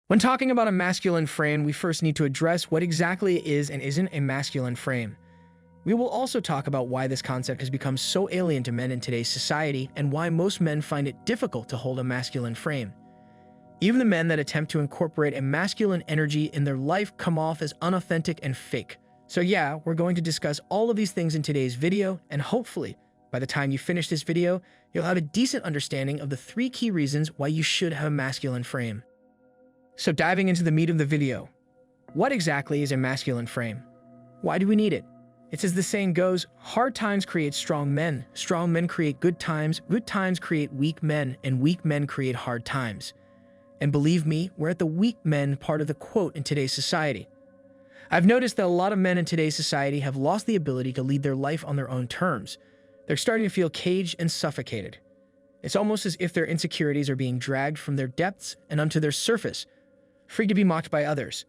When talking about a masculine frame, we first need to address what exactly is and isn't a masculine frame. We will also talk about why this concept has become so alien to men in today's society and why most men find it difficult to hold a masculine frame. Even the men that attempt to incorporate a masculine energy in their life come off as unauthentic and fake. So yeah, we're going to discuss all of these things in today's video, and hopefully, by the time you finish this video, you'll have a decent understanding of the 3 key reasons why you should have a masculine frame. So diving into the meat of the video, what exactly is a masculine frame? Why do we need it? It's as the saying goes, hard times create strong men create good times create weak men, and weak men create hard times. And believe me, we're at the weak men part of the quote in today's society. I've noticed that a lot of men in today's society have lost the ability to lead their life on their own terms. They're starting to feel caged and suffocated. It's almost as if their insecurities are being dragged from their depths and onto their surface, free to be mocked by others.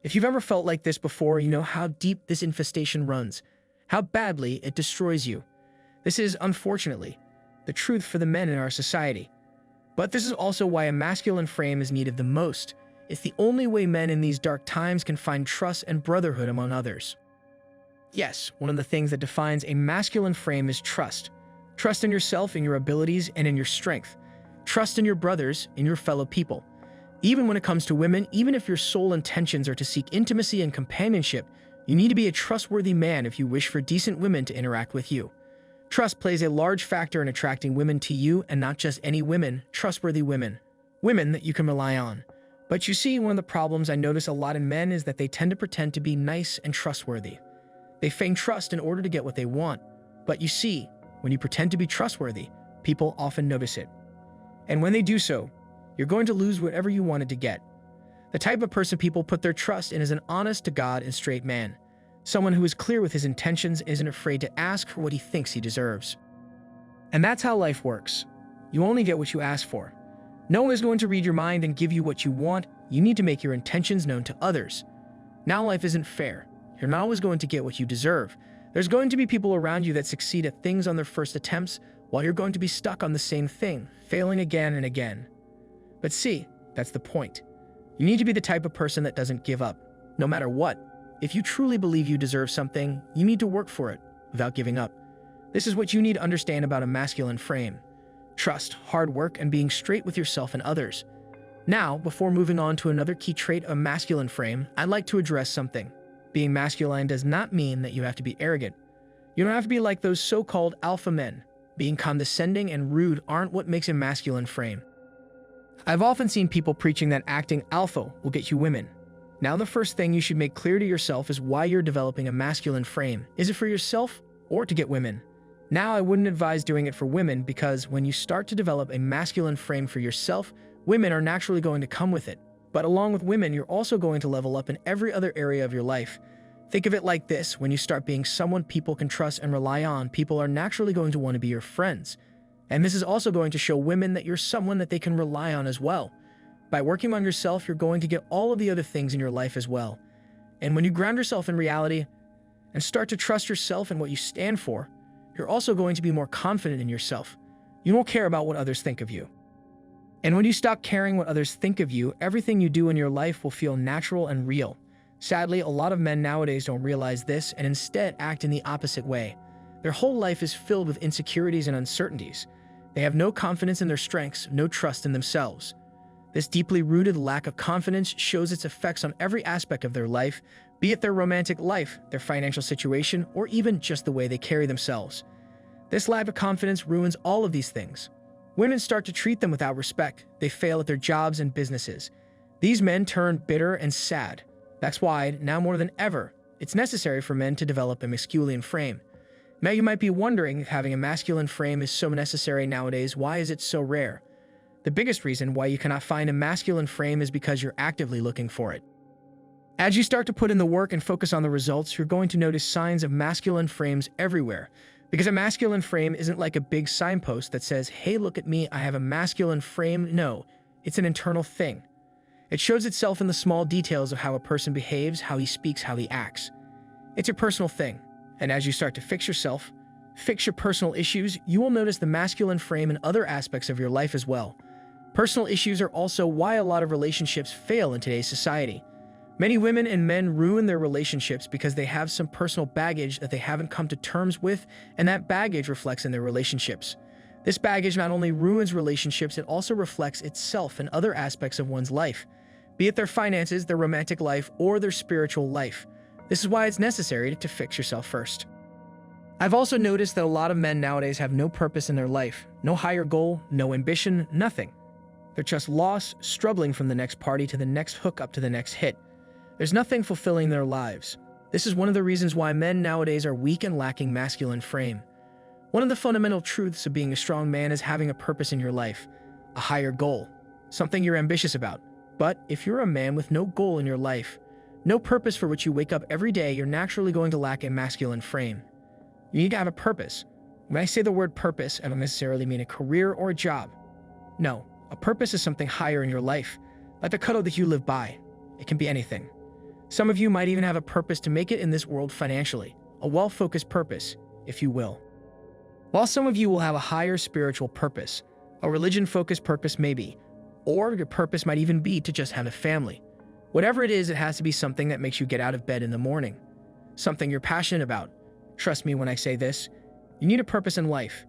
If you've ever felt like this before, you know how deep this infestation runs, how badly it destroys you. This is, unfortunately, the truth for the men in our society. But this is also why a masculine frame is needed the most. It's the only way men in these dark times can find trust and brotherhood among others. Yes, one of the things that defines a masculine frame is trust. Trust in yourself, in your abilities, and in your strength. Trust in your brothers, in your fellow people. Even when it comes to women, even if your sole intentions are to seek intimacy and companionship, you need to be a trustworthy man if you wish for decent women to interact with you. Trust plays a large factor in attracting women to you, and not just any women, trustworthy women. Women that you can rely on. But you see, one of the problems I notice a lot in men is that they tend to pretend to be nice and trustworthy. They feign trust in order to get what they want. But you see, when you pretend to be trustworthy, people often notice it. And when they do so, you're going to lose whatever you wanted to get. The type of person people put their trust in is an honest-to-God and straight man. Someone who is clear with his intentions, isn't afraid to ask for what he thinks he deserves. And that's how life works. You only get what you ask for. No one is going to read your mind and give you what you want. You need to make your intentions known to others. Now life isn't fair. You're not always going to get what you deserve. There's going to be people around you that succeed at things on their first attempts, while you're going to be stuck on the same thing, failing again and again. But see, that's the point. You need to be the type of person that doesn't give up, no matter what. If you truly believe you deserve something, you need to work for it, without giving up. This is what you need to understand about a masculine frame. Trust, hard work, and being straight with yourself and others. Now, before moving on to another key trait of a masculine frame, I'd like to address something. Being masculine does not mean that you have to be arrogant. You don't have to be like those so-called alpha men. Being condescending and rude aren't what makes a masculine frame. I've often seen people preaching that acting alpha will get you women. Now the first thing you should make clear to yourself is why you're developing a masculine frame. Is it for yourself or to get women? Now I wouldn't advise doing it for women, because when you start to develop a masculine frame for yourself, women are naturally going to come with it. But along with women, you're also going to level up in every other area of your life. Think of it like this: when you start being someone people can trust and rely on, people are naturally going to want to be your friends. And this is also going to show women that you're someone that they can rely on as well. By working on yourself, you're going to get all of the other things in your life as well. And when you ground yourself in reality and start to trust yourself and what you stand for, you're also going to be more confident in yourself. You won't care about what others think of you. And when you stop caring what others think of you, everything you do in your life will feel natural and real. Sadly, a lot of men nowadays don't realize this and instead act in the opposite way. Their whole life is filled with insecurities and uncertainties. They have no confidence in their strengths, no trust in themselves. This deeply rooted lack of confidence shows its effects on every aspect of their life, be it their romantic life, their financial situation, or even just the way they carry themselves. This lack of confidence ruins all of these things. Women start to treat them without respect. They fail at their jobs and businesses. These men turn bitter and sad. That's why, now more than ever, it's necessary for men to develop a masculine frame. Now you might be wondering if having a masculine frame is so necessary nowadays. Why is it so rare? The biggest reason why you cannot find a masculine frame is because you're actively looking for it. As you start to put in the work and focus on the results, you're going to notice signs of masculine frames everywhere. Because a masculine frame isn't like a big signpost that says, "Hey, look at me, I have a masculine frame." No, it's an internal thing. It shows itself in the small details of how a person behaves, how he speaks, how he acts. It's a personal thing. And as you start to fix yourself, fix your personal issues, you will notice the masculine frame in other aspects of your life as well. Personal issues are also why a lot of relationships fail in today's society. Many women and men ruin their relationships because they have some personal baggage that they haven't come to terms with, and that baggage reflects in their relationships. This baggage not only ruins relationships, it also reflects itself in other aspects of one's life, be it their finances, their romantic life, or their spiritual life. This is why it's necessary to fix yourself first. I've also noticed that a lot of men nowadays have no purpose in their life, no higher goal, no ambition, nothing. They're just lost, struggling from the next party to the next hookup to the next hit. There's nothing fulfilling their lives. This is one of the reasons why men nowadays are weak and lacking masculine frame. One of the fundamental truths of being a strong man is having a purpose in your life, a higher goal, something you're ambitious about. But if you're a man with no goal in your life, no purpose for which you wake up every day, you're naturally going to lack a masculine frame. You need to have a purpose. When I say the word purpose, I don't necessarily mean a career or a job. No, a purpose is something higher in your life, like the code that you live by. It can be anything. Some of you might even have a purpose to make it in this world financially, a well-focused purpose, if you will. While some of you will have a higher spiritual purpose, a religion-focused purpose maybe, or your purpose might even be to just have a family. Whatever it is, it has to be something that makes you get out of bed in the morning, something you're passionate about. Trust me when I say this, you need a purpose in life.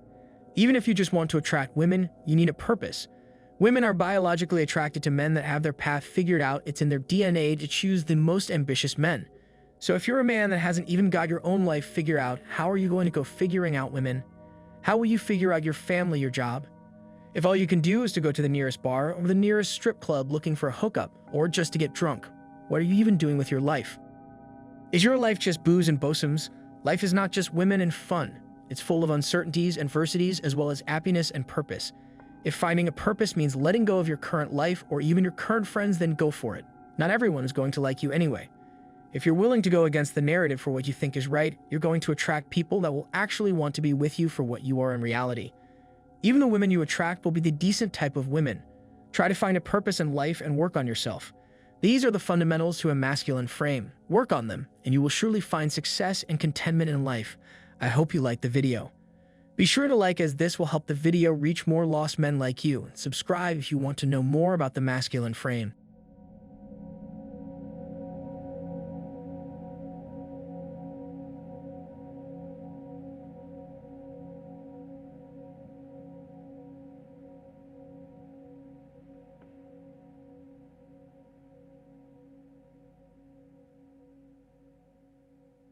Even if you just want to attract women, you need a purpose. Women are biologically attracted to men that have their path figured out. It's in their DNA to choose the most ambitious men. So if you're a man that hasn't even got your own life figured out, how are you going to go figuring out women? How will you figure out your family, your job? If all you can do is to go to the nearest bar or the nearest strip club looking for a hookup or just to get drunk, what are you even doing with your life? Is your life just booze and bosoms? Life is not just women and fun. It's full of uncertainties, adversities, as well as happiness and purpose. If finding a purpose means letting go of your current life or even your current friends, then go for it. Not everyone is going to like you anyway. If you're willing to go against the narrative for what you think is right, you're going to attract people that will actually want to be with you for what you are in reality. Even the women you attract will be the decent type of women. Try to find a purpose in life and work on yourself. These are the fundamentals to a masculine frame. Work on them, and you will surely find success and contentment in life. I hope you liked the video. Be sure to like, as this will help the video reach more lost men like you. Subscribe if you want to know more about the masculine frame.